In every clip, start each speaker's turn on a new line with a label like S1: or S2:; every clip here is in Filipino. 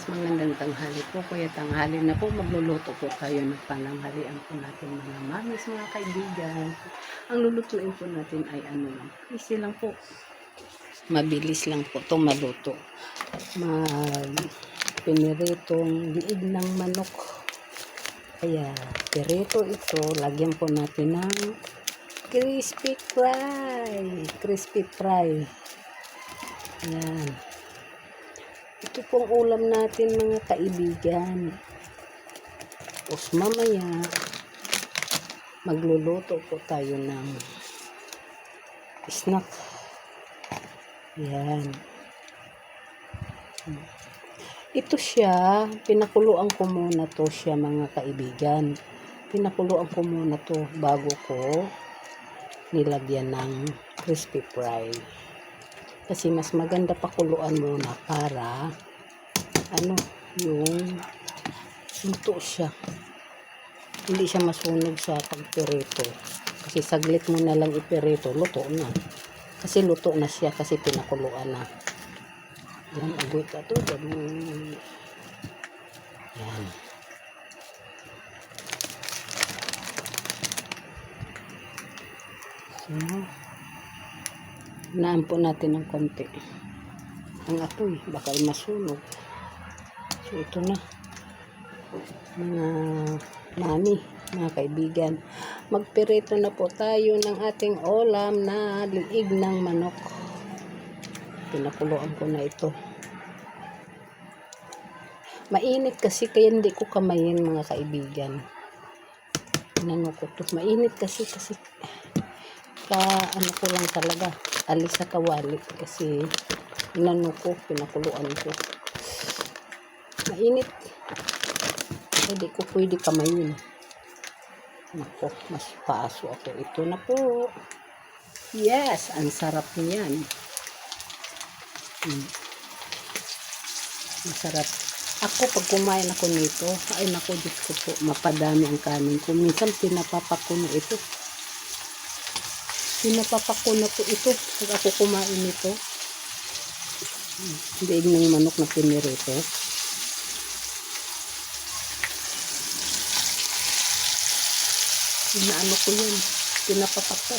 S1: magandang tanghali po. Kuya tanghali na po, magluluto po tayo ng pananghalian po natin mga mamis, mga kaibigan. Ang lulutuin po natin ay ano lang, easy lang po. Mabilis lang po itong maluto. Piniritong liig ng manok. Kaya, pirito ito, lagyan po natin ng crispy fry. Ayan. Ito pong ulam natin mga kaibigan. Tapos mamaya, magluluto po tayo ng snack. Yan. Ito siya, pinakuluan ko muna to siya mga kaibigan. Pinakuluan ko muna to bago ko nilagyan ng crispy fry. Kasi mas maganda pakuluan muna para yung luto siya. Hindi siya masunog sa pagpirito. Kasi saglit mo na lang ipirito, luto na. Kasi luto na siya kasi pinakuluan na. Yan, agoy ka to. Yan. So, naan po natin ng konti. Ang apoy, baka masunog. So, ito na. Mga mami, mga kaibigan. Magpirito na po tayo ng ating ulam na liig ng manok. Pinakuluan ko na ito. Mainit kasi kaya hindi ko kamayin mga kaibigan. Inano ko to. Mainit kasi ano ko lang talaga. Alis sa kawali kasi inano ko, pinakuluan ko. Mainit. Hindi ko pwede kamayin. Nako, mas paaso ako. Ito na po. Yes, ang sarap niyan. Masarap. Ako, pag kumain ako nito, ay nako, Diyos ko po, mapadami ang kanin ko. Minsan, pinapapak ko na ito. Pinapapak ko na po ito. Pag ako kumain nito, liig ng manok na pinirito. Inaano ko yun. Pinapapak ko.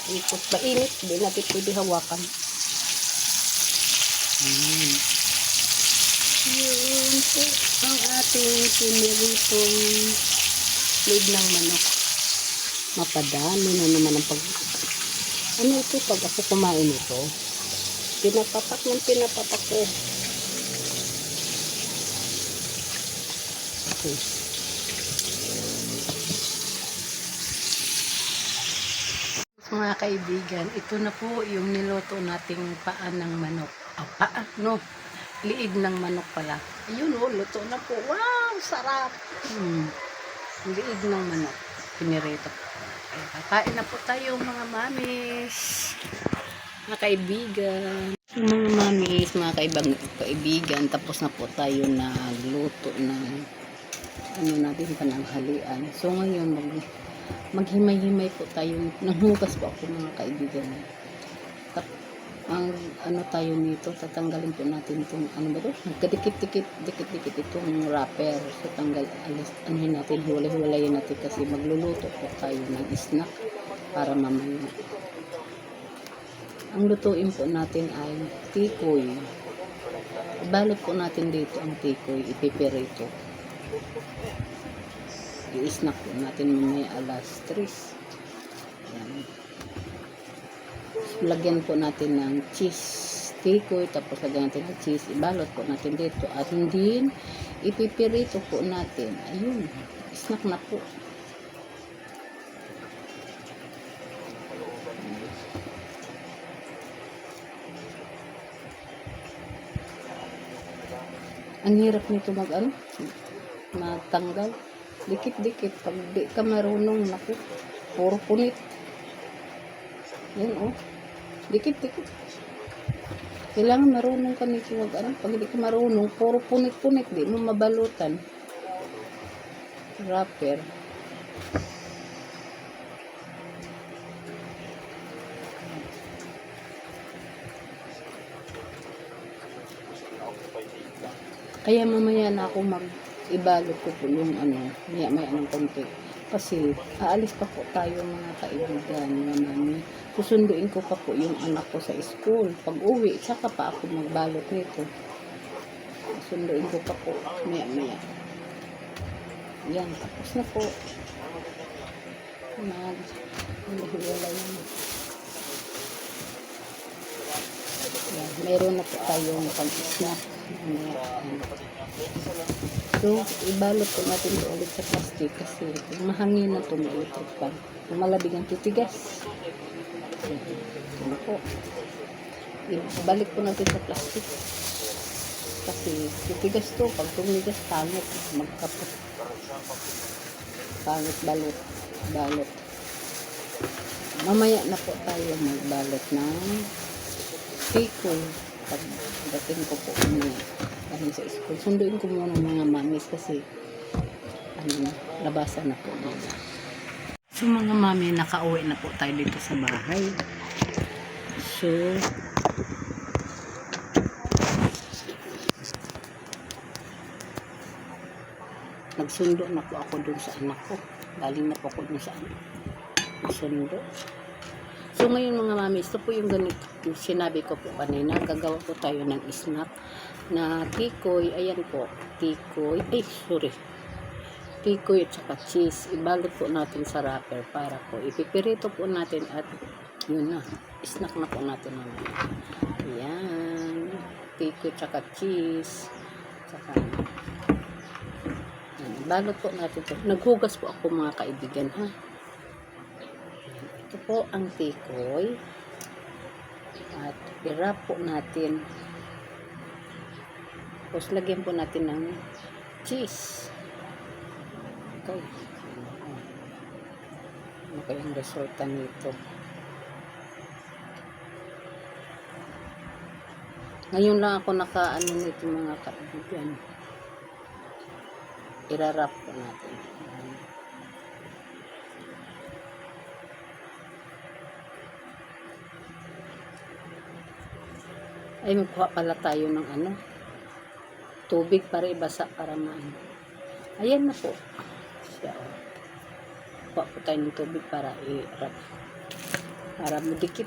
S1: Ikot. Mainit. Hindi natin pwede hawakan. Yun po ang ating piniritong liig ng manok. Mapadami na naman ang ano ito, pag ako kumain ito, pinapapak ko. Okay. Mga kaibigan, ito na po yung niluto nating paa ng manok. Liig ng manok pala. Ayun luto na po. Wow, sarap! Liig ng manok. Pinirito. Kakain na po tayo mga mamis. Mga kaibigan. Mga mamis, mga kaibigan. Tapos na po tayo nagluto ng natin pananghalian. So ngayon, maghimay-himay po tayo. Nanghugas po ako mga kaibigan. Ang tayo nito, tatanggalin po natin itong dikit-dikit itong wrapper. So anuhin natin, hiwalay-hiwalayin natin kasi magluluto po tayo ng snack para mamaya. Ang lutuin po natin ay tikoy. Ibalot po natin dito ang tikoy, ipipirito. I-snack po natin mamaya alas 3. Yan. Lagyan po natin ng cheese, tikoy, tapos lagyan natin ng cheese, ibalot po natin dito at hindi ipipirito po natin. Ayun, snack na po. Ang hirap nito matanggal. Dikit-dikit. Pag di ka marunong, naku, puro punit. Yan dikit-dikit. Kailangan marunong ka nito pag hindi ka marunong, puro punit-punit, di mo mabalutan. wrapper. Kaya mamaya na ako ibalot ko po yung maya ng konti. Kasi aalis pa po tayo mga kaibigan, mga mami. Susunduin ko pa po yung anak ko sa school. Pag uwi, saka pa ako magbalot nito. Susunduin ko pa po maya. Yan, tapos na po. Hiwala yan. Yan, meron na po tayong pag-snack. So, ibalot po natin ito ulit sa plastic kasi mahangin na ito, mautot pa. Kung malabig ang titigas. Ano po. Ibalik po natin sa plastic. Kasi titigas to. Pag tumigas, pangit. Magkapot. Pangit balot. Mamaya na po tayo magbalot ng tikoy. Pagdating ko po galing sa school. Sunduin ko muna mga mamis kasi labasan na po muna. So mga mami, nakauwi na po tayo dito sa bahay. So nagsundo na po ako dun sa anak ko. Galing na po ako dun sa anak. Nagsundo. So ngayon mga mami, ito po yung ganito. Sinabi ko po kanina, gagawa po tayo ng snack na tikoy. Ayan po, tikoy. Tikoy at saka cheese. Ibalot po natin sa wrapper para po ipipirito po natin at yun na. Snack na po natin naman. Ayan. Tikoy at saka cheese. Saka balot po natin ito. Naghugas po ako mga kaibigan ha. Ito po ang tikoy. At i-wrap po natin. Tapos lagyan po natin ng cheese. Okay. Ano kayang resulta nito? Ngayon lang ako nakaano nito mga kaibigan. I-wrap po natin. Ay, magkuha pala tayo ng tubig para ibasa para ayan na po siya. Kuha po tayo ng tubig para i-wrap para mudikit.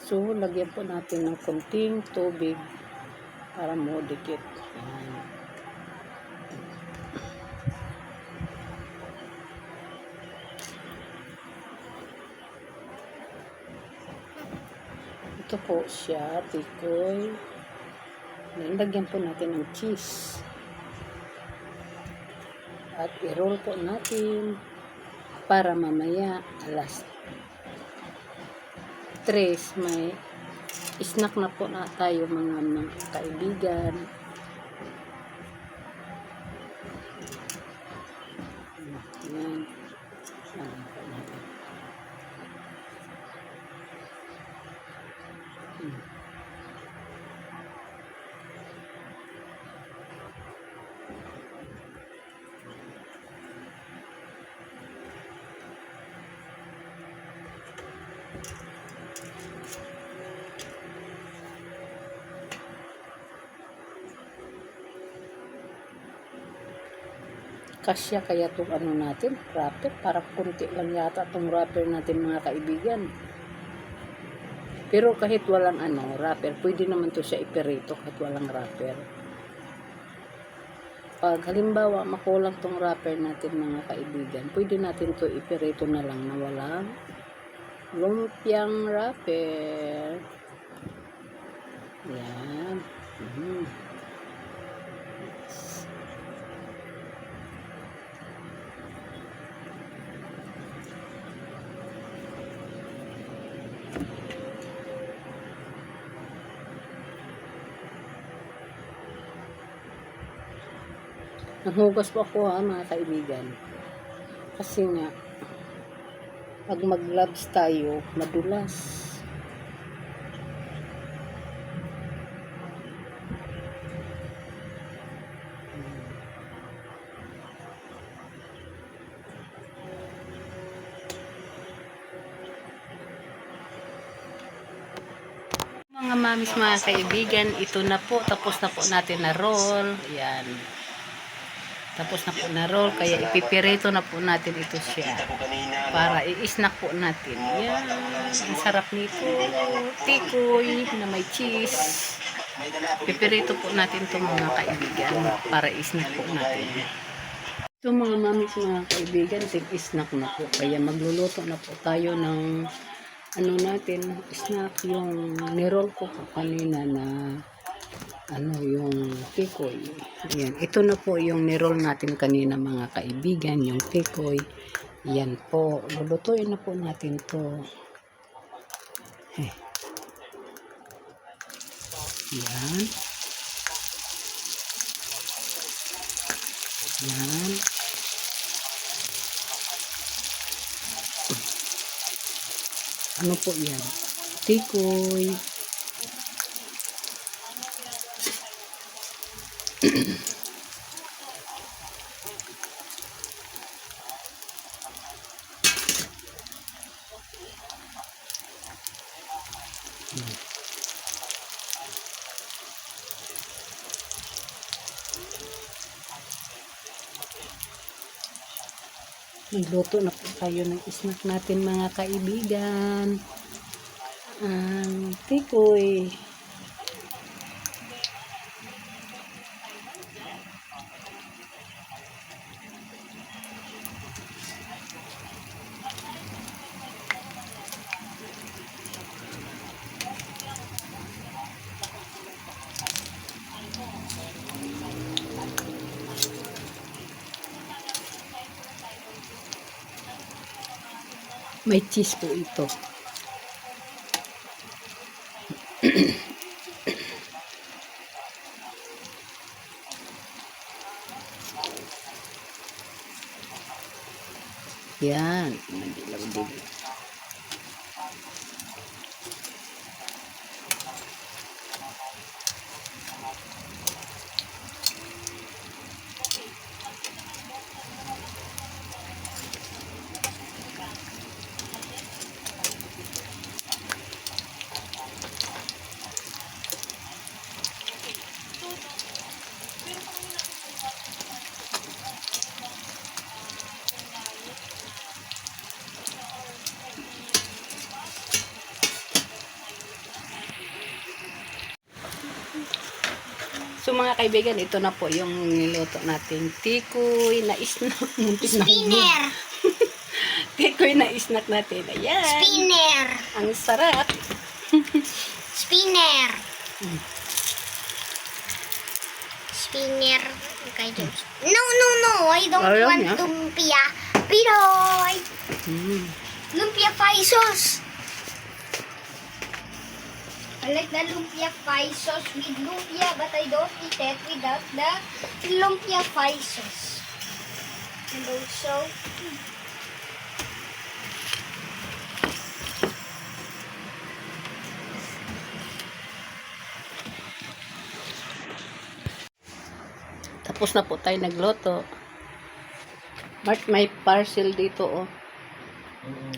S1: So, lagyan po natin ng konting tubig para mudikit. Ayan. Ito po siya, tikoy. Lagyan po natin ng cheese. At i-roll po natin para mamaya alas 3 may snack na po na tayo mga kaibigan. Ayan. Kasya kaya itong natin, wrapper. Para kunti lang yata itong wrapper natin mga kaibigan. Pero kahit walang wrapper, pwede naman to siya ipirito kahit walang wrapper. Pag halimbawa makulang itong wrapper natin mga kaibigan, pwede natin to ipirito na lang na walang lumpiang wrapper. Yan. Naghugas po ako mga kaibigan. Kasi nga, pag mag-gloves tayo, madulas. Mga mamis, mga kaibigan, ito na po. Tapos na po natin na roll. Yan. Tapos na po na roll. Kaya ipipirito na po natin ito siya. Para i-snack po natin. Yan. Ang sarap nito. Tikoy na may cheese. Pipirito po natin ito mga kaibigan. Para i-snack po natin. Ito mga mamis, mga kaibigan, tig-snack na po. Kaya magluluto na po tayo ng ano natin, snack, yung niroll ko kanina na ano, yung tikoy. Ayan, ito na po yung niroll natin kanina mga kaibigan, yung tikoy. Yan po, lulutuin na po natin to. Yan. Yan. Ano po yan? Tikoy. Magluto na po tayo ng snack natin mga kaibigan. Ang tikoy. May cheese po ito. Yan. Madilaw din. So mga kaibigan, ito na po yung niluto nating tikoy na snack.
S2: Spinner!
S1: Tikoy na snack natin. Ayan.
S2: Spinner!
S1: Ang sarap.
S2: Spinner! Spinner. Okay, no, no, no. I don't
S1: Ayaw
S2: want
S1: niya.
S2: lumpia. Pinoy! Lumpia pie sauce. I like the lumpia pie sauce with lumpia, but I don't eat it without the lumpia pie sauce. And also,
S1: Tapos na po tayo nagluto. Mark, may parcel dito, oh.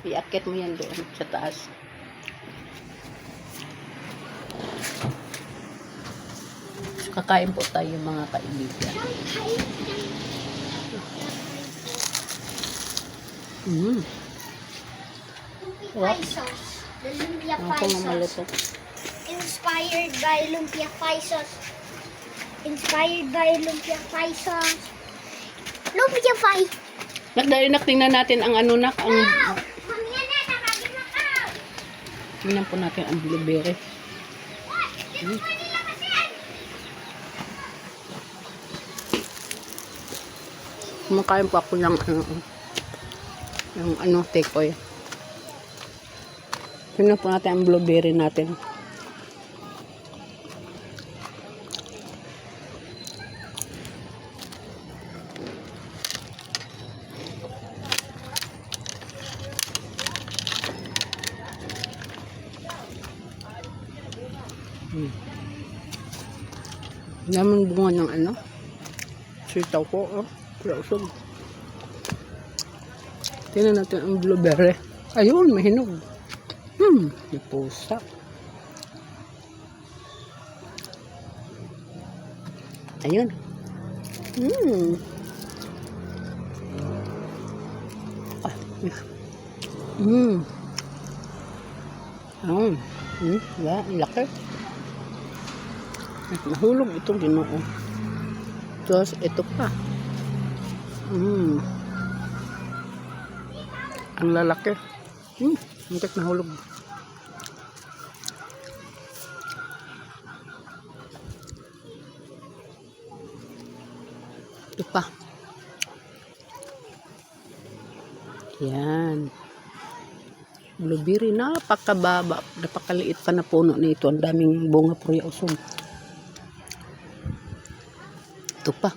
S1: Iakit mo yan doon sa taas. So, kakain po tayo mga kaibigan.
S2: lumpia pie sauce. The lumpia
S1: Ano
S2: pie
S1: pong
S2: sauce.
S1: maluto?
S2: Inspired by lumpia pie sauce. Inspired by lumpia pie sauce. Lumpia pie.
S1: Nak, tingnan natin ang ano nak, ang
S2: Wow! Mamaya na, nakagin na ka.
S1: tingnan po natin ang blueberry.
S2: What? Dito pa nila kasi.
S1: Kumakain po ako ng yung ano, tekoy. Tingnan po natin ang blueberry natin. Daming bunga ng ano. Sitaw ko, oh. Lausog. Tingnan natin ang blueberry. Ayun, mahinog. May pusa. Ayun. Ah, laki. Nahulog itong Ginoo. Tapos, ito pa. Ang lalaki. Muntik nahulog. Ito pa. Yan. Blueberry, napakababa. Napakaliit pa na puno nito. Ang daming bunga purya usog. Ito pa.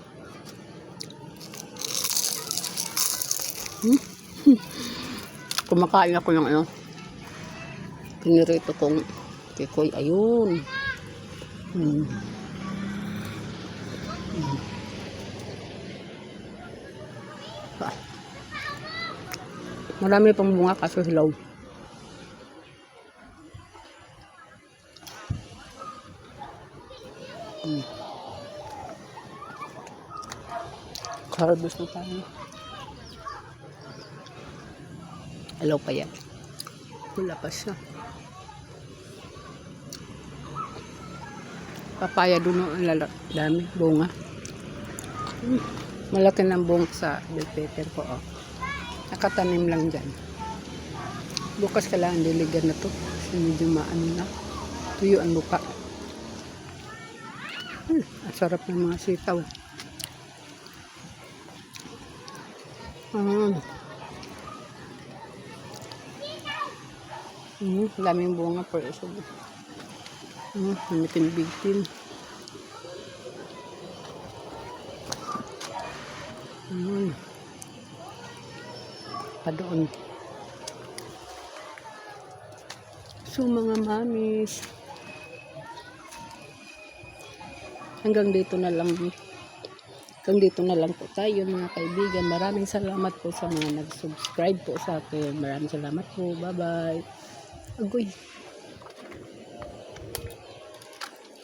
S1: Kumakain ako ng ano. Pinirito kong kikoy. Ayun. Marami pang bunga kaso hilaw. Harvest na tayo. Hello pa yan. Wala pa siya. Papaya doon ang dami. Bunga. Malaki ng bunga sa bell pepper ko. Oh. Nakatanim lang dyan. Bukas kailangan diligan na to. Kasi medyo maano na. Tuyo ang lupa. Ang sarap ng mga sitaw. Daming bunga per isa. Bitin-bitin. Pa doon. So mga mamis, hanggang dito na lang po tayo mga kaibigan. Maraming salamat po sa mga nag-subscribe po sa akin. Maraming salamat po. Bye-bye. Agoy.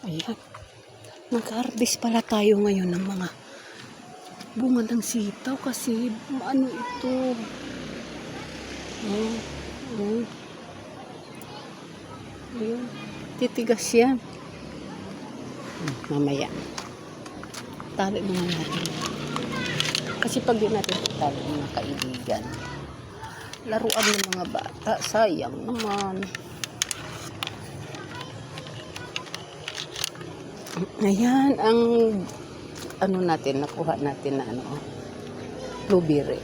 S1: Ayan. Nag-harvest pala tayo ngayon ng mga bunga ng sitaw kasi ano ito. Ayun. Titigas yan. Mamaya. Tali mga natin. Kasi pag di natin tali mga kaibigan, laruan ng mga bata, sayang naman. Ayan ang ano natin, nakuha natin na ano, blueberry.